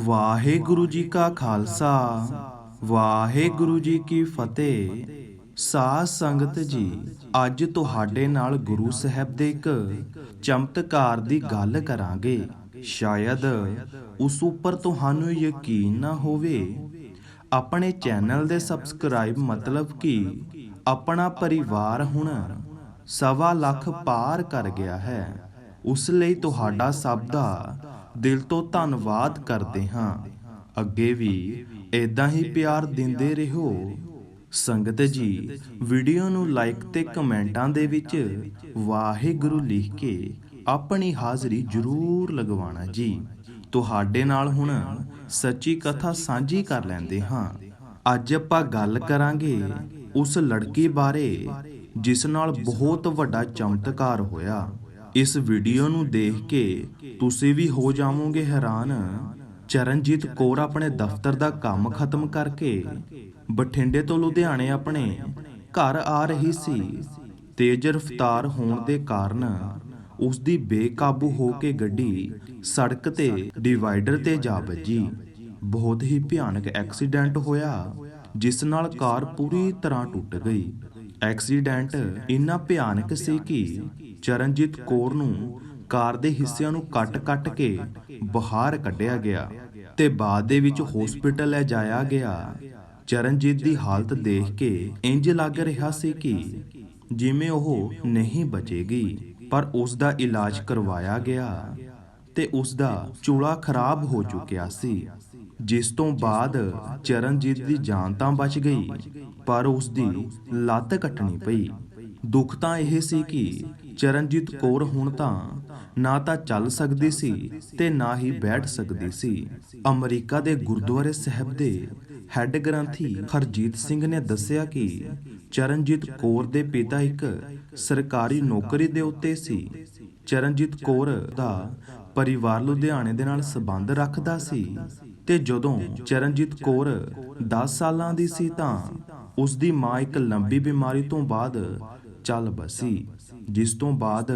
ਵਾਹਿਗੁਰੂ ਜੀ ਕਾ ਖਾਲਸਾ ਵਾਹਿਗੁਰੂ ਜੀ ਕੀ ਫਤਿਹ। ਸਾਧ ਸੰਗਤ ਜੀ, ਅੱਜ ਤੁਹਾਡੇ ਨਾਲ ਗੁਰੂ ਸਾਹਿਬ ਦੇ ਇੱਕ ਚਮਤਕਾਰ ਦੀ ਗੱਲ ਕਰਾਂਗੇ। ਸ਼ਾਇਦ ਉਸ ਉੱਪਰ ਤੁਹਾਨੂੰ ਯਕੀਨ ਨਾ ਹੋਵੇ। ਆਪਣੇ ਚੈਨਲ ਦੇ ਸਬਸਕ੍ਰਾਈਬ ਮਤਲਬ ਕਿ ਆਪਣਾ ਪਰਿਵਾਰ ਹੁਣ 1.25 ਲੱਖ ਪਾਰ ਕਰ ਗਿਆ ਹੈ। ਉਸ ਲਈ ਤੁਹਾਡਾ ਸਭ ਦਾ ਦਿਲ ਤੋਂ ਧੰਨਵਾਦ ਕਰਦੇ ਹਾਂ। ਅੱਗੇ ਵੀ ਇਦਾਂ ਹੀ ਪਿਆਰ ਦਿੰਦੇ ਰਹੋ। ਸੰਗਤ ਜੀ, ਵੀਡੀਓ ਨੂੰ ਲਾਈਕ ਤੇ ਕਮੈਂਟਾਂ ਦੇ ਵਿੱਚ ਵਾਹਿਗੁਰੂ ਲਿਖ ਕੇ ਆਪਣੀ ਹਾਜ਼ਰੀ ਜ਼ਰੂਰ ਲਗਵਾਉਣਾ ਜੀ। ਤੁਹਾਡੇ ਨਾਲ ਹੁਣ ਸੱਚੀ ਕਥਾ ਸਾਂਝੀ ਕਰ ਲੈਂਦੇ ਹਾਂ। ਅੱਜ ਆਪਾਂ ਗੱਲ ਕਰਾਂਗੇ ਉਸ ਲੜਕੀ ਬਾਰੇ ਜਿਸ ਨਾਲ ਬਹੁਤ ਵੱਡਾ ਚਮਤਕਾਰ ਹੋਇਆ। ਇਸ ਵੀਡੀਓ ਨੂੰ ਦੇਖ ਕੇ ਤੁਸੀਂ ਵੀ ਹੋ ਜਾਵੋਗੇ ਹੈਰਾਨ। ਚਰਨਜੀਤ ਕੌਰ ਆਪਣੇ ਦਫ਼ਤਰ ਦਾ ਕੰਮ ਖਤਮ ਕਰਕੇ ਬਠਿੰਡੇ ਤੋਂ ਲੁਧਿਆਣੇ ਆਪਣੇ ਘਰ ਆ ਰਹੀ ਸੀ। ਤੇਜ਼ ਰਫ਼ਤਾਰ ਹੋਣ ਦੇ ਕਾਰਨ ਉਸ ਦੀ ਬੇਕਾਬੂ ਹੋ ਕੇ ਗੱਡੀ ਸੜਕ ਤੇ ਡਿਵਾਈਡਰ ਤੇ ਜਾ ਵੱਜੀ। ਬਹੁਤ ਹੀ ਭਿਆਨਕ ਐਕਸੀਡੈਂਟ ਹੋਇਆ, ਜਿਸ ਨਾਲ ਕਾਰ ਪੂਰੀ ਤਰ੍ਹਾਂ ਟੁੱਟ ਗਈ। ਐਕਸੀਡੈਂਟ ਇੰਨਾ ਭਿਆਨਕ ਸੀ ਕਿ ਚਰਨਜੀਤ ਕੌਰ ਨੂੰ ਕਾਰ ਦੇ ਹਿੱਸਿਆਂ ਨੂੰ ਕੱਟ ਕੇ ਬਾਹਰ ਕੱਢਿਆ ਗਿਆ ਤੇ ਬਾਅਦ ਦੇ ਵਿੱਚ ਹਸਪੀਟਲ ਲੈ ਜਾਇਆ ਗਿਆ। ਚਰਨਜੀਤ ਦੀ ਹਾਲਤ ਦੇਖ ਕੇ ਇੰਜ ਲੱਗ ਰਿਹਾ ਸੀ ਕਿ ਜਿਵੇਂ ਉਹ ਨਹੀਂ ਬਚੇਗੀ, ਪਰ ਉਸ ਦਾ ਇਲਾਜ ਕਰਵਾਇਆ ਗਿਆ ਤੇ ਉਸ ਦਾ ਚੂਲਾ ਖਰਾਬ ਹੋ ਚੁੱਕਿਆ ਸੀ, ਜਿਸ ਤੋਂ ਬਾਅਦ ਚਰਨਜੀਤ ਦੀ ਜਾਨ ਤਾਂ ਬਚ ਗਈ, ਪਰ ਉਸ ਦੀ ਲੱਤ ਕੱਟਣੀ ਪਈ। ਦੁੱਖ ਤਾਂ ਇਹ ਸੀ ਕਿ ਚਰਨਜੀਤ ਕੌਰ ਹੁਣ ਤਾਂ ਨਾ ਤਾਂ ਚੱਲ ਸਕਦੀ ਸੀ ਤੇ ਨਾ ਹੀ ਬੈਠ ਸਕਦੀ ਸੀ। ਅਮਰੀਕਾ ਦੇ ਗੁਰਦੁਆਰੇ ਸਾਹਿਬ ਦੇ ਹੈੱਡ ਗ੍ਰੰਥੀ ਹਰਜੀਤ ਸਿੰਘ ਨੇ ਦੱਸਿਆ ਕਿ ਚਰਨਜੀਤ ਕੌਰ ਦੇ ਪਿਤਾ ਇੱਕ ਸਰਕਾਰੀ ਨੌਕਰੀ ਦੇ ਉੱਤੇ ਸੀ। ਚਰਨਜੀਤ ਕੌਰ ਦਾ ਪਰਿਵਾਰ ਲੁਧਿਆਣੇ ਦੇ ਨਾਲ ਸੰਬੰਧ ਰੱਖਦਾ ਸੀ ਤੇ ਜਦੋਂ ਚਰਨਜੀਤ ਕੌਰ 10 ਸਾਲਾਂ ਦੀ ਸੀ ਤਾਂ ਉਸ ਦੀ ਮਾਂ ਇੱਕ ਲੰਬੀ ਬਿਮਾਰੀ ਤੋਂ ਬਾਅਦ ਚੱਲ ਬਸੀ, ਜਿਸ ਤੋਂ ਬਾਅਦ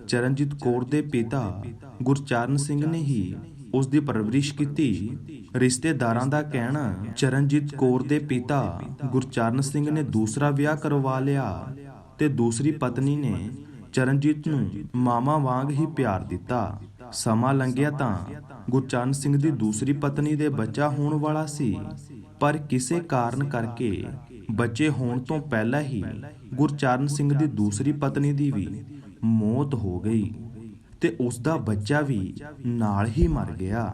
ਚਰਨਜੀਤ ਕੌਰ ਦੇ ਪਿਤਾ ਗੁਰਚਰਨ ਸਿੰਘ ਨੇ ਹੀ ਉਸ ਦੀ ਪਰਵਰਿਸ਼ ਕੀਤੀ। ਰਿਸ਼ਤੇਦਾਰਾਂ ਦਾ ਕਹਿਣਾ, ਚਰਨਜੀਤ ਕੌਰ ਦੇ ਪਿਤਾ ਗੁਰਚਰਨ ਸਿੰਘ ਨੇ ਦੂਸਰਾ ਵਿਆਹ ਕਰਵਾ ਲਿਆ ਤੇ ਦੂਸਰੀ ਪਤਨੀ ਨੇ ਚਰਨਜੀਤ ਨੂੰ ਮਾਮਾ ਵਾਂਗ ਹੀ ਪਿਆਰ ਦਿੱਤਾ। ਸਮਾਂ ਲੰਘਿਆ ਤਾਂ ਗੁਰਚਰਨ ਸਿੰਘ ਦੀ ਦੂਸਰੀ ਪਤਨੀ ਦੇ ਬੱਚਾ ਹੋਣ ਵਾਲਾ ਸੀ, ਪਰ ਕਿਸੇ ਕਾਰਨ ਕਰਕੇ ਬੱਚੇ ਹੋਣ ਤੋਂ ਪਹਿਲਾਂ ਹੀ ਗੁਰਚਰਨ ਸਿੰਘ ਦੀ ਦੂਸਰੀ ਪਤਨੀ ਦੀ ਵੀ ਮੌਤ ਹੋ ਗਈ ਤੇ ਉਸ ਦਾ ਬੱਚਾ ਵੀ ਨਾਲ ਹੀ ਮਰ ਗਿਆ।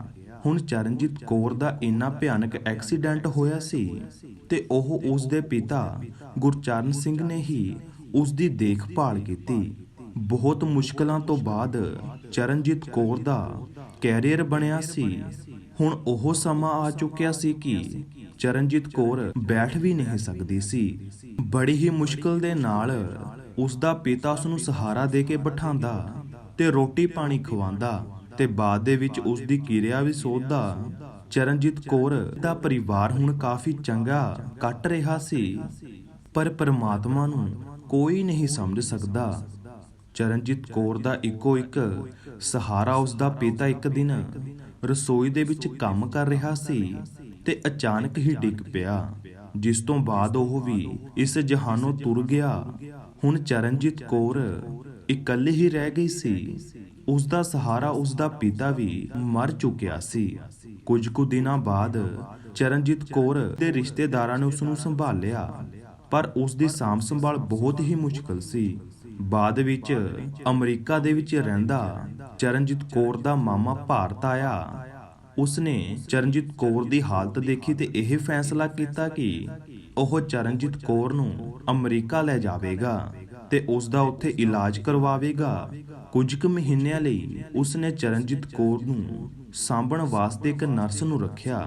ਹੁਣ ਚਰਨਜੀਤ ਕੌਰ ਦਾ ਇੰਨਾ ਭਿਆਨਕ ਐਕਸੀਡੈਂਟ ਹੋਇਆ ਸੀ ਤੇ ਉਹ ਉਸ ਦੇ ਪਿਤਾ ਗੁਰਚਰਨ ਸਿੰਘ ਨੇ ਹੀ ਉਸ ਦੀ ਦੇਖਭਾਲ ਕੀਤੀ। ਬਹੁਤ ਮੁਸ਼ਕਲਾਂ ਤੋਂ ਬਾਅਦ ਚਰਨਜੀਤ ਕੌਰ ਦਾ ਕੈਰੀਅਰ ਬਣਿਆ ਸੀ। ਹੁਣ ਉਹ ਸਮਾਂ ਆ ਚੁੱਕਿਆ ਸੀ ਕਿ ਚਰਨਜੀਤ ਕੌਰ ਬੈਠ ਵੀ ਨਹੀਂ ਸਕਦੀ ਸੀ। ਬੜੀ ਹੀ ਮੁਸ਼ਕਲ ਦੇ ਨਾਲ ਉਸ ਦਾ ਪਿਤਾ ਉਸ ਨੂੰ ਸਹਾਰਾ ਦੇ ਕੇ ਬਿਠਾਉਂਦਾ ਤੇ ਰੋਟੀ ਪਾਣੀ ਖਵਾਉਂਦਾ ਤੇ ਬਾਅਦ ਦੇ ਵਿੱਚ ਉਸ ਦੀ ਕਿਰਿਆ ਵੀ ਸੋਧਦਾ। ਚਰਨਜੀਤ ਕੌਰ ਦਾ ਪਰਿਵਾਰ ਹੁਣ ਕਾਫੀ ਚੰਗਾ ਕੱਟ ਰਿਹਾ ਸੀ, ਪਰ ਪਰਮਾਤਮਾ ਨੂੰ ਕੋਈ ਨਹੀਂ ਸਮਝ ਸਕਦਾ। ਚਰਨਜੀਤ ਕੌਰ ਦਾ ਇੱਕੋ ਇੱਕ ਸਹਾਰਾ ਉਸ ਦਾ ਪਿਤਾ ਇੱਕ ਦਿਨ ਰਸੋਈ ਦੇ ਵਿੱਚ ਕੰਮ ਕਰ ਰਿਹਾ ਸੀ ਤੇ ਅਚਾਨਕ ਹੀ ਡਿੱਗ ਪਿਆ, ਜਿਸ ਤੋਂ ਬਾਅਦ ਉਹ ਵੀ ਇਸ ਜਹਾਨੋਂ ਤੁਰ ਗਿਆ। ਹੁਣ ਚਰਨਜੀਤ ਕੌਰ ਇਕੱਲੀ ਹੀ ਰਹਿ ਗਈ ਸੀ। ਉਸ ਦਾ ਸਹਾਰਾ ਉਸ ਦਾ ਪਿਤਾ ਵੀ ਮਰ ਚੁੱਕਿਆ ਸੀ। ਕੁਝ ਕੁ ਦਿਨਾਂ ਬਾਅਦ ਚਰਨਜੀਤ ਕੌਰ ਦੇ ਰਿਸ਼ਤੇਦਾਰਾਂ ਨੇ ਉਸ ਨੂੰ ਸੰਭਾਲਿਆ, ਪਰ ਉਸ ਦੀ ਸਾਂਭ ਸੰਭਾਲ ਬਹੁਤ ਹੀ ਮੁਸ਼ਕਲ ਸੀ। ਬਾਅਦ ਵਿੱਚ ਅਮਰੀਕਾ ਦੇ ਵਿੱਚ ਰਹਿੰਦਾ ਚਰਨਜੀਤ ਕੌਰ ਦਾ ਮਾਮਾ ਭਾਰਤ ਆਇਆ। ਉਸਨੇ ਚਰਨਜੀਤ ਕੌਰ ਦੀ ਹਾਲਤ ਦੇਖੀ ਤੇ ਇਹ ਫੈਸਲਾ ਕੀਤਾ ਕਿ ਉਹ ਚਰਨਜੀਤ ਕੌਰ ਨੂੰ ਅਮਰੀਕਾ ਲੈ ਜਾਵੇਗਾ ਤੇ ਉਸ ਦਾ ਉੱਥੇ ਇਲਾਜ ਕਰਵਾਵੇਗਾ। ਕੁਝ ਕੁ ਮਹੀਨਿਆਂ ਲਈ ਉਸਨੇ ਚਰਨਜੀਤ ਕੌਰ ਨੂੰ ਸਾਂਭਣ ਵਾਸਤੇ ਇੱਕ ਨਰਸ ਨੂੰ ਰੱਖਿਆ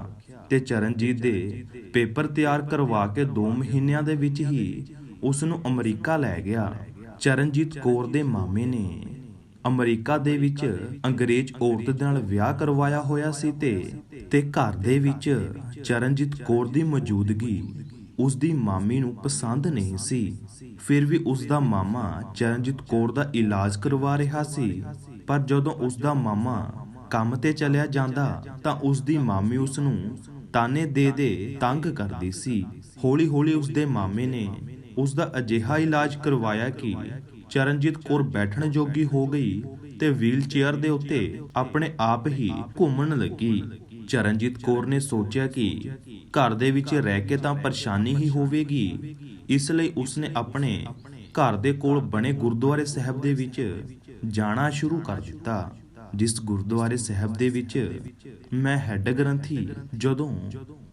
ਤੇ ਚਰਨਜੀਤ ਦੇ ਪੇਪਰ ਤਿਆਰ ਕਰਵਾ ਕੇ 2 ਮਹੀਨਿਆਂ ਦੇ ਵਿੱਚ ਹੀ ਉਸ ਨੂੰ ਅਮਰੀਕਾ ਲੈ ਗਿਆ। ਚਰਨਜੀਤ ਕੌਰ ਦੇ ਮਾਮੇ ਨੇ ਅਮਰੀਕਾ ਦੇ ਵਿੱਚ ਅੰਗਰੇਜ਼ ਔਰਤ ਦੇ ਨਾਲ ਵਿਆਹ ਕਰਵਾਇਆ ਹੋਇਆ ਸੀ ਤੇ ਘਰ ਦੇ ਵਿੱਚ ਚਰਨਜੀਤ ਕੌਰ ਦੀ ਮੌਜੂਦਗੀ ਉਸ ਦੀ ਮਾਮੀ ਨੂੰ ਪਸੰਦ ਨਹੀਂ ਸੀ। ਫਿਰ ਵੀ ਉਸ ਦਾ ਮਾਮਾ ਚਰਨਜੀਤ ਕੌਰ ਦਾ ਇਲਾਜ ਕਰਵਾ ਰਿਹਾ ਸੀ, ਪਰ ਜਦੋਂ ਉਸ ਦਾ ਮਾਮਾ ਕੰਮ ਤੇ ਚਲਿਆ ਜਾਂਦਾ ਤਾਂ ਉਸ ਦੀ ਮਾਮੀ ਉਸ ਨੂੰ ਤਾਨੇ ਦੇ ਤੰਗ ਕਰਦੀ ਸੀ। ਹੌਲੀ ਹੌਲੀ ਉਸ ਦੇ ਮਾਮੇ ਨੇ ਉਸ ਦਾ ਅਜਿਹਾ ਇਲਾਜ ਕਰਵਾਇਆ ਕਿ ਚਰਨਜੀਤ ਕੌਰ ਬੈਠਣ ਜੋਗੀ ਹੋ ਗਈ ਤੇ ਵੀਲ ਚੇਅਰ ਦੇ ਉੱਤੇ ਆਪਣੇ ਆਪ ਹੀ ਘੁੰਮਣ ਲੱਗੀ। ਚਰਨਜੀਤ ਕੌਰ ਨੇ ਸੋਚਿਆ ਕਿ ਘਰ ਦੇ ਵਿੱਚ ਰਹਿ ਕੇ ਤਾਂ ਪਰੇਸ਼ਾਨੀ ਹੀ ਹੋਵੇਗੀ, ਇਸ ਲਈ ਉਸਨੇ ਆਪਣੇ ਘਰ ਦੇ ਕੋਲ ਬਣੇ ਗੁਰਦੁਆਰੇ ਸਾਹਿਬ ਦੇ ਵਿੱਚ ਜਾਣਾ ਸ਼ੁਰੂ ਕਰ ਦਿੱਤਾ। ਜਿਸ ਗੁਰਦੁਆਰੇ ਸਾਹਿਬ ਦੇ ਵਿੱਚ ਮੈਂ ਹੈੱਡ ਗ੍ਰੰਥੀ ਜਦੋਂ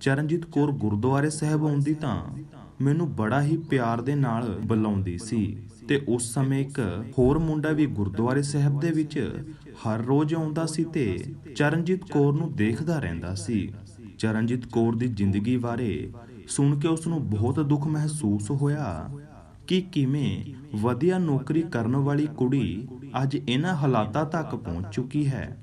ਚਰਨਜੀਤ ਕੌਰ ਗੁਰਦੁਆਰੇ ਸਾਹਿਬ ਆਉਂਦੀ ਤਾਂ ਮੈਨੂੰ ਬੜਾ ਹੀ ਪਿਆਰ ਦੇ ਨਾਲ ਬੁਲਾਉਂਦੀ ਸੀ ਤੇ ਉਸ ਸਮੇਂ ਇੱਕ ਹੋਰ ਮੁੰਡਾ ਵੀ ਗੁਰਦੁਆਰੇ ਸਾਹਿਬ ਦੇ ਵਿੱਚ ਹਰ ਰੋਜ਼ ਆਉਂਦਾ ਸੀ ਤੇ ਚਰਨਜੀਤ ਕੌਰ ਨੂੰ ਦੇਖਦਾ ਰਹਿੰਦਾ ਸੀ। ਚਰਨਜੀਤ ਕੌਰ ਦੀ ਜ਼ਿੰਦਗੀ ਬਾਰੇ ਸੁਣ ਕੇ ਉਸ ਨੂੰ ਬਹੁਤ ਦੁੱਖ ਮਹਿਸੂਸ ਹੋਇਆ ਕਿ ਕਿਵੇਂ ਵਧੀਆ ਨੌਕਰੀ ਕਰਨ ਵਾਲੀ ਕੁੜੀ ਅੱਜ ਇਹਨਾਂ ਹਾਲਾਤਾਂ ਤੱਕ ਪਹੁੰਚ ਚੁੱਕੀ ਹੈ।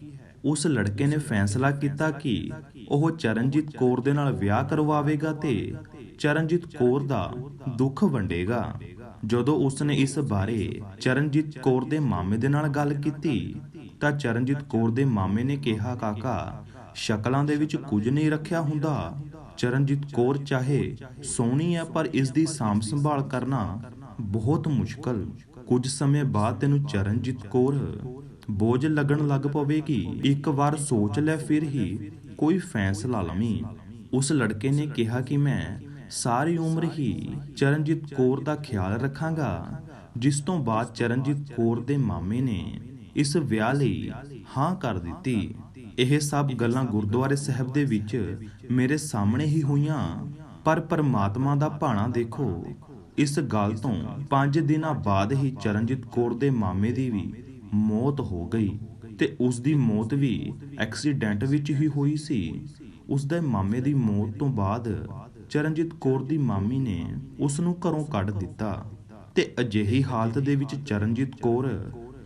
ਉਸ ਲੜਕੇ ਨੇ ਫੈਸਲਾ ਕੀਤਾ ਕਿ ਉਹ ਚਰਨਜੀਤ ਕੌਰ ਦੇ ਨਾਲ ਵਿਆਹ ਕਰਵਾਵੇਗਾ ਤੇ ਚਰਨਜੀਤ ਕੌਰ ਦਾ ਦੁੱਖ ਵੰਡੇਗਾ। ਜਦੋਂ ਉਸਨੇ ਇਸ ਬਾਰੇ ਚਰਨਜੀਤ ਕੌਰ ਦੇ ਮਾਮੇ ਦੇ ਨਾਲ ਗੱਲ ਕੀਤੀ ਤਾਂ ਚਰਨਜੀਤ ਕੌਰ ਦੇ ਮਾਮੇ ਨੇ ਕਿਹਾ, ਕਾਕਾ ਸ਼ਕਲਾਂ ਦੇ ਵਿੱਚ ਕੁਝ ਨਹੀਂ ਰੱਖਿਆ ਹੁੰਦਾ। ਚਰਨਜੀਤ ਕੌਰ ਚਾਹੇ ਸੋਹਣੀ ਹੈ ਪਰ ਇਸ ਦੀ ਸਾਂਭ ਸੰਭਾਲ ਕਰਨਾ ਬਹੁਤ ਮੁਸ਼ਕਲ। ਕੁਝ ਸਮੇਂ ਬਾਅਦ ਤੈਨੂੰ ਚਰਨਜੀਤ ਕੌਰ ਬੋਝ ਲੱਗਣ ਲੱਗ ਪਵੇਗੀ। ਇੱਕ ਵਾਰ ਸੋਚ ਲੈ ਫਿਰ ਹੀ ਕੋਈ ਫੈਸਲਾ ਲਵੀਂ। ਉਸ ਲੜਕੇ ਨੇ ਕਿਹਾ ਕਿ ਮੈਂ ਸਾਰੀ ਉਮਰ ਹੀ ਚਰਨਜੀਤ ਕੌਰ ਦਾ ਖਿਆਲ ਰੱਖਾਂਗਾ। ਜਿਸ ਤੋਂ ਬਾਅਦ ਚਰਨਜੀਤ ਕੌਰ ਦੇ ਮਾਮੇ ਨੇ ਇਸ ਵਿਆਹ ਲਈ ਹਾਂ ਕਰ ਦਿੱਤੀ। ਇਹ ਸਭ ਗੱਲਾਂ ਗੁਰਦੁਆਰੇ ਸਾਹਿਬ ਦੇ ਵਿੱਚ ਮੇਰੇ ਸਾਹਮਣੇ ਹੀ ਹੋਈਆਂ, ਪਰ ਪਰਮਾਤਮਾ ਦਾ ਭਾਣਾ ਦੇਖੋ। ਇਸ ਗੱਲ ਤੋਂ 5 ਦਿਨਾਂ ਬਾਅਦ ਹੀ ਚਰਨਜੀਤ ਕੌਰ ਦੇ ਮਾਮੇ ਦੀ ਵੀ ਮੌਤ ਹੋ ਗਈ ਤੇ ਉਸ ਦੀ ਮੌਤ ਵੀ ਐਕਸੀਡੈਂਟ ਵਿੱਚ ਹੀ ਹੋਈ ਸੀ। ਉਸ ਦੇ ਮਾਮੇ ਦੀ ਮੌਤ ਤੋਂ ਬਾਅਦ ਚਰਨਜੀਤ ਕੌਰ ਦੀ ਮਾਮੀ ਨੇ ਉਸ ਨੂੰ ਘਰੋਂ ਕੱਢ ਦਿੱਤਾ ਤੇ ਅਜਿਹੀ ਹਾਲਤ ਦੇ ਵਿੱਚ ਚਰਨਜੀਤ ਕੌਰ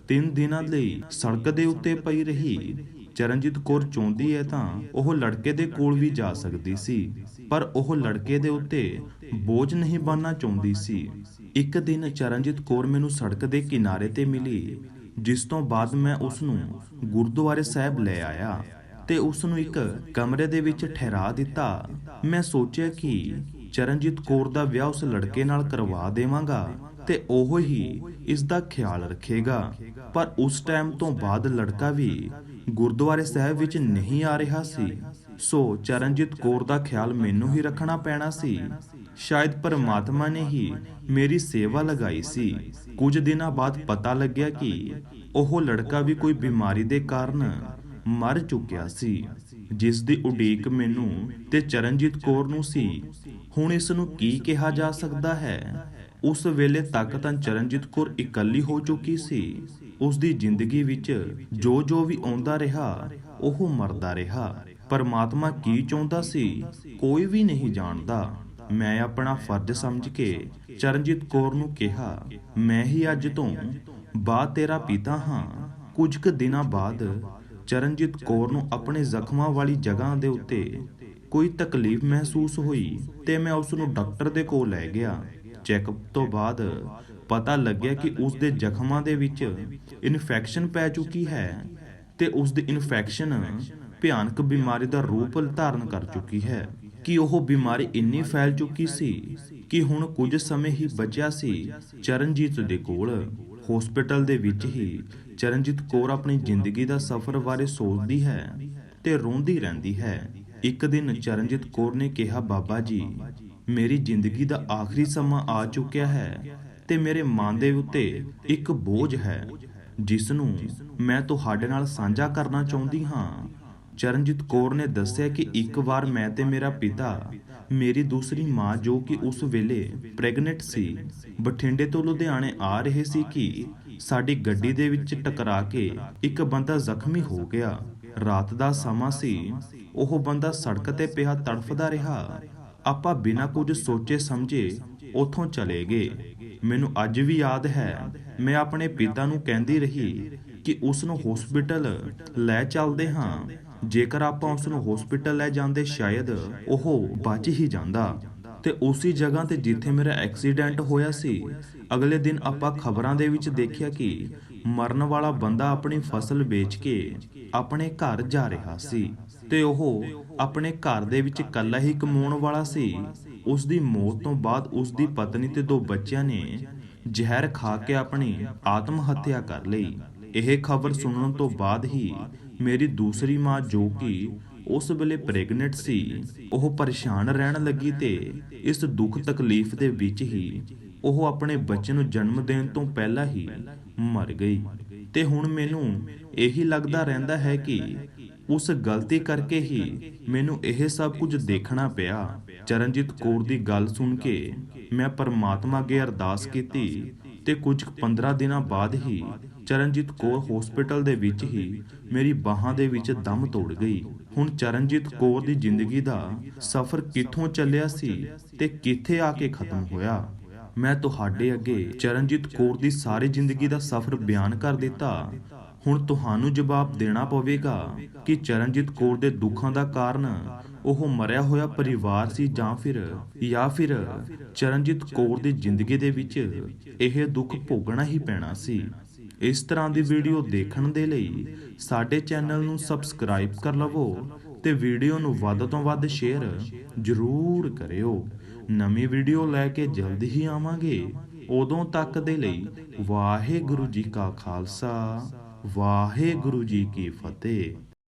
3 ਦਿਨਾਂ ਲਈ ਸੜਕ ਦੇ ਉੱਤੇ ਪਈ ਰਹੀ। ਚਰਨਜੀਤ ਕੌਰ ਚਾਹੁੰਦੀ ਹੈ ਤਾਂ ਉਹ ਲੜਕੇ ਦੇ ਕੋਲ ਵੀ ਜਾ ਸਕਦੀ ਸੀ, ਪਰ ਉਹ ਲੜਕੇ ਦੇ ਉੱਤੇ ਬੋਝ ਨਹੀਂ ਬਣਨਾ ਚਾਹੁੰਦੀ ਸੀ। ਇੱਕ ਦਿਨ ਚਰਨਜੀਤ ਕੌਰ ਮੈਨੂੰ ਸੜਕ ਦੇ ਕਿਨਾਰੇ ਤੇ ਮਿਲੀ, ਜਿਸ ਤੋਂ ਬਾਅਦ ਮੈਂ ਉਸ ਨੂੰ ਗੁਰਦੁਆਰੇ ਸਾਹਿਬ ਲੈ ਆਇਆ ਤੇ ਉਸ ਨੂੰ ਇੱਕ ਕਮਰੇ ਦੇ ਵਿੱਚ ਠਹਿਰਾ ਦਿੱਤਾ। ਮੈਂ ਸੋਚਿਆ ਕਿ ਚਰਨਜੀਤ ਕੌਰ ਦਾ ਵਿਆਹ ਉਸ ਲੜਕੇ ਨਾਲ ਕਰਵਾ ਦੇਵਾਂਗਾ ਤੇ ਉਹ ਹੀ ਇਸ ਦਾ ਖਿਆਲ ਰੱਖੇਗਾ। ਪਰ ਉਸ ਟਾਈਮ ਤੋਂ ਬਾਅਦ ਲੜਕਾ ਵੀ ਗੁਰਦੁਆਰੇ ਸਾਹਿਬ ਵਿੱਚ ਨਹੀਂ ਆ ਰਿਹਾ ਸੀ, ਸੋ ਚਰਨਜੀਤ ਕੌਰ ਦਾ ਖਿਆਲ ਮੈਨੂੰ ਹੀ ਰੱਖਣਾ ਪੈਣਾ ਸੀ। ਸ਼ਾਇਦ ਪਰਮਾਤਮਾ ਨੇ ਹੀ ਮੇਰੀ ਸੇਵਾ ਲਗਾਈ ਸੀ। ਕੁਝ ਦਿਨਾਂ ਬਾਅਦ ਪਤਾ ਲੱਗਿਆ ਕਿ ਉਹ ਲੜਕਾ ਵੀ ਕੋਈ ਬਿਮਾਰੀ ਦੇ ਕਾਰਨ ਮਰ ਚੁੱਕਿਆ ਸੀ, ਜਿਸ ਦੀ ਉਡੀਕ ਮੈਨੂੰ ਤੇ ਚਰਨਜੀਤ ਕੌਰ ਨੂੰ ਸੀ। ਹੁਣ ਇਸ ਨੂੰ ਕੀ ਕਿਹਾ ਜਾ ਸਕਦਾ ਹੈ? ਉਸ ਵੇਲੇ ਤੱਕ ਤਾਂ ਚਰਨਜੀਤ ਕੌਰ ਇਕੱਲੀ ਹੋ ਚੁੱਕੀ ਸੀ। ਉਸ ਦੀ ਜ਼ਿੰਦਗੀ ਵਿੱਚ ਜੋ ਵੀ ਆਉਂਦਾ ਰਿਹਾ ਉਹ ਮਰਦਾ ਰਿਹਾ। ਪਰਮਾਤਮਾ ਕੀ ਚਾਹੁੰਦਾ ਸੀ ਕੋਈ ਵੀ ਨਹੀਂ ਜਾਣਦਾ। ਮੈਂ ਆਪਣਾ ਫਰਜ਼ ਸਮਝ ਕੇ ਚਰਨਜੀਤ ਕੌਰ ਨੂੰ ਕਿਹਾ, ਮੈਂ ਹੀ ਅੱਜ ਤੋਂ ਬਾਅਦ ਤੇਰਾ ਪਿਤਾ ਹਾਂ। ਕੁਝ ਕੁ ਦਿਨਾਂ ਬਾਅਦ ਚਰਨਜੀਤ ਕੌਰ ਨੂੰ ਆਪਣੇ ਜ਼ਖਮਾਂ ਵਾਲੀ ਜਗ੍ਹਾ ਦੇ ਉੱਤੇ ਕੋਈ ਤਕਲੀਫ ਮਹਿਸੂਸ ਹੋਈ ਤੇ ਮੈਂ ਉਸ ਨੂੰ ਡਾਕਟਰ ਦੇ ਕੋਲ ਲੈ ਗਿਆ। ਚੈੱਕਅਪ ਤੋਂ ਬਾਅਦ ਪਤਾ ਲੱਗਿਆ ਕਿ ਉਸ ਦੇ ਜ਼ਖਮਾਂ ਦੇ ਵਿੱਚ ਇਨਫੈਕਸ਼ਨ ਪੈ ਚੁੱਕੀ ਹੈ ਤੇ ਉਸ ਦੀ ਇਨਫੈਕਸ਼ਨ ਭਿਆਨਕ ਬਿਮਾਰੀ ਦਾ ਰੂਪ ਧਾਰਨ ਕਰ ਚੁੱਕੀ ਹੈ ਕਿ ਉਹ ਬਿਮਾਰੀ ਇੰਨੀ ਫੈਲ ਚੁੱਕੀ ਸੀ ਕਿ ਹੁਣ ਕੁਝ ਸਮੇਂ ਹੀ ਬਚਿਆ ਸੀ ਚਰਨਜੀਤ ਦੇ ਕੋਲ। ਹਸਪੀਟਲ ਦੇ ਵਿੱਚ ਹੀ ਚਰਨਜੀਤ ਕੌਰ ਆਪਣੀ ਜ਼ਿੰਦਗੀ ਦਾ ਸਫ਼ਰ ਬਾਰੇ ਸੋਚਦੀ ਹੈ ਤੇ ਰੋਂਦੀ ਰਹਿੰਦੀ ਹੈ। ਇੱਕ ਦਿਨ ਚਰਨਜੀਤ ਕੌਰ ਨੇ ਕਿਹਾ, ਬਾਬਾ ਜੀ ਮੇਰੀ ਜ਼ਿੰਦਗੀ ਦਾ ਆਖਰੀ ਸਮਾਂ ਆ ਚੁੱਕਿਆ ਹੈ ਤੇ ਮੇਰੇ ਮਨ ਦੇ ਉੱਤੇ ਇੱਕ ਬੋਝ ਹੈ ਜਿਸ ਨੂੰ ਮੈਂ ਤੁਹਾਡੇ ਨਾਲ ਸਾਂਝਾ ਕਰਨਾ ਚਾਹੁੰਦੀ ਹਾਂ। ਚਰਨਜੀਤ ਕੌਰ ਨੇ ਦੱਸਿਆ ਕਿ ਇੱਕ ਵਾਰ ਮੈਂ ਤੇ ਮੇਰਾ ਪਿਤਾ, ਮੇਰੀ ਦੂਸਰੀ ਮਾਂ ਜੋ ਕਿ ਉਸ ਵੇਲੇ ਪ੍ਰੈਗਨੈਂਟ ਸੀ, ਬਠਿੰਡੇ ਤੋਂ ਲੁਧਿਆਣੇ ਆ ਰਹੇ ਸੀ ਕਿ ਸਾਡੀ ਗੱਡੀ ਦੇ ਵਿੱਚ ਟਕਰਾ ਕੇ ਇੱਕ ਬੰਦਾ ਜ਼ਖਮੀ ਹੋ ਗਿਆ। ਰਾਤ ਦਾ ਸਮਾਂ ਸੀ। ਉਹ ਬੰਦਾ ਸੜਕ ਤੇ ਪਿਆ ਤੜਫਦਾ ਰਿਹਾ। ਆਪਾਂ ਬਿਨਾਂ ਕੁਝ ਸੋਚੇ ਸਮਝੇ ਉੱਥੋਂ ਚਲੇ ਗਏ। ਮੈਨੂੰ ਅੱਜ ਵੀ ਯਾਦ ਹੈ, ਮੈਂ ਆਪਣੇ ਪਿਤਾ ਨੂੰ ਕਹਿੰਦੀ ਰਹੀ ਕਿ ਉਸ ਨੂੰ ਹਸਪੀਟਲ ਲੈ ਚੱਲਦੇ ਹਾਂ। ਜੇਕਰ ਆਪਾਂ ਉਸ ਨੂੰ ਹਸਪੀਟਲ ਲੈ ਜਾਂਦੇ ਸ਼ਾਇਦ ਉਹ ਬਚ ਹੀ ਜਾਂਦਾ। ਤੇ ਉਸੇ ਜਗ੍ਹਾ ਤੇ ਜਿੱਥੇ ਮੇਰਾ ਐਕਸੀਡੈਂਟ ਹੋਇਆ ਸੀ, ਅਗਲੇ ਦਿਨ ਆਪਾਂ ਖਬਰਾਂ ਦੇ ਵਿੱਚ ਦੇਖਿਆ ਕਿ ਮਰਨ ਵਾਲਾ ਬੰਦਾ ਆਪਣੀ ਫਸਲ ਵੇਚ ਕੇ ਆਪਣੇ ਘਰ ਜਾ ਰਿਹਾ ਸੀ ਤੇ ਉਹ ਆਪਣੇ ਘਰ ਦੇ ਵਿੱਚ ਇਕੱਲਾ ਹੀ ਕਮਾਉਣ ਵਾਲਾ ਸੀ। ਉਸ ਦੀ ਮੌਤ ਤੋਂ ਬਾਅਦ ਉਸ ਦੀ ਪਤਨੀ ਤੇ 2 ਬੱਚਿਆਂ ਨੇ ਜ਼ਹਿਰ ਖਾ ਕੇ ਆਪਣੀ ਆਤਮ ਹੱਤਿਆ ਕਰ ਲਈ। ਇਹ ਖਬਰ ਸੁਣਨ ਤੋਂ ਬਾਅਦ ਹੀ ਮੇਰੀ ਦੂਸਰੀ ਮਾਂ, ਜੋ ਕਿ ਉਸ ਵੇਲੇ ਪ੍ਰੈਗਨੈਂਟ ਸੀ, ਉਹ ਪਰੇਸ਼ਾਨ ਰਹਿਣ ਲੱਗੀ ਤੇ ਇਸ ਦੁੱਖ ਤਕਲੀਫ ਦੇ ਵਿੱਚ ਹੀ ਉਹ ਆਪਣੇ ਬੱਚੇ ਨੂੰ ਜਨਮ ਦੇਣ ਤੋਂ ਪਹਿਲਾਂ ਹੀ ਮਰ ਗਈ। ਤੇ ਹੁਣ ਮੈਨੂੰ ਇਹੀ ਲੱਗਦਾ ਰਹਿੰਦਾ ਹੈ ਕਿ ਉਸ ਗਲਤੀ ਕਰਕੇ ਹੀ ਮੈਨੂੰ ਇਹ ਸਭ ਕੁਝ ਦੇਖਣਾ ਪਿਆ। ਚਰਨਜੀਤ ਕੌਰ ਦੀ ਗੱਲ ਸੁਣ ਕੇ ਮੈਂ ਪਰਮਾਤਮਾ ਅੱਗੇ ਅਰਦਾਸ ਕੀਤੀ ਤੇ ਕੁਝ 15 ਦਿਨਾਂ ਬਾਅਦ ਹੀ ਚਰਨਜੀਤ ਕੌਰ ਹਸਪੀਟਲ ਦੇ ਵਿੱਚ ਹੀ ਮੇਰੀ ਬਾਹਾਂ ਦੇ ਵਿੱਚ ਦਮ ਤੋੜ ਗਈ। ਹੁਣ ਚਰਨਜੀਤ ਕੌਰ ਦੀ ਜ਼ਿੰਦਗੀ ਦਾ ਸਫ਼ਰ ਕਿੱਥੋਂ ਚੱਲਿਆ ਸੀ ਤੇ ਕਿੱਥੇ ਆ ਕੇ ਖਤਮ ਹੋਇਆ। ਮੈਂ ਤੁਹਾਡੇ ਅੱਗੇ ਚਰਨਜੀਤ ਕੌਰ ਦੀ ਸਾਰੀ ਜ਼ਿੰਦਗੀ ਦਾ ਸਫ਼ਰ ਬਿਆਨ ਕਰ ਦਿੱਤਾ। ਹੁਣ ਤੁਹਾਨੂੰ ਜਵਾਬ ਦੇਣਾ ਪਵੇਗਾ ਕਿ ਚਰਨਜੀਤ ਕੌਰ ਦੇ ਦੁੱਖਾਂ ਦਾ ਕਾਰਨ ਉਹ ਮਰਿਆ ਹੋਇਆ ਪਰਿਵਾਰ ਸੀ ਜਾਂ ਫਿਰ ਚਰਨਜੀਤ ਕੌਰ ਦੀ ਜ਼ਿੰਦਗੀ ਦੇ ਵਿੱਚ ਇਹ ਦੁੱਖ ਭੋਗਣਾ ਹੀ ਪੈਣਾ ਸੀ। ਇਸ ਤਰ੍ਹਾਂ ਦੀ ਵੀਡੀਓ ਦੇਖਣ ਦੇ ਲਈ ਸਾਡੇ ਚੈਨਲ ਨੂੰ ਸਬਸਕ੍ਰਾਈਬ ਕਰ ਲਵੋ ਤੇ ਵੀਡੀਓ ਨੂੰ ਵੱਧ ਤੋਂ ਵੱਧ ਸ਼ੇਅਰ ਜ਼ਰੂਰ ਕਰਿਓ। ਨਵੀਂ ਵੀਡੀਓ ਲੈ ਕੇ ਜਲਦੀ ਹੀ ਆਵਾਂਗੇ। ਉਦੋਂ ਤੱਕ ਦੇ ਲਈ ਵਾਹਿਗੁਰੂ ਜੀ ਕਾ ਖਾਲਸਾ, ਵਾਹਿਗੁਰੂ ਜੀ ਕੀ ਫਤਿਹ।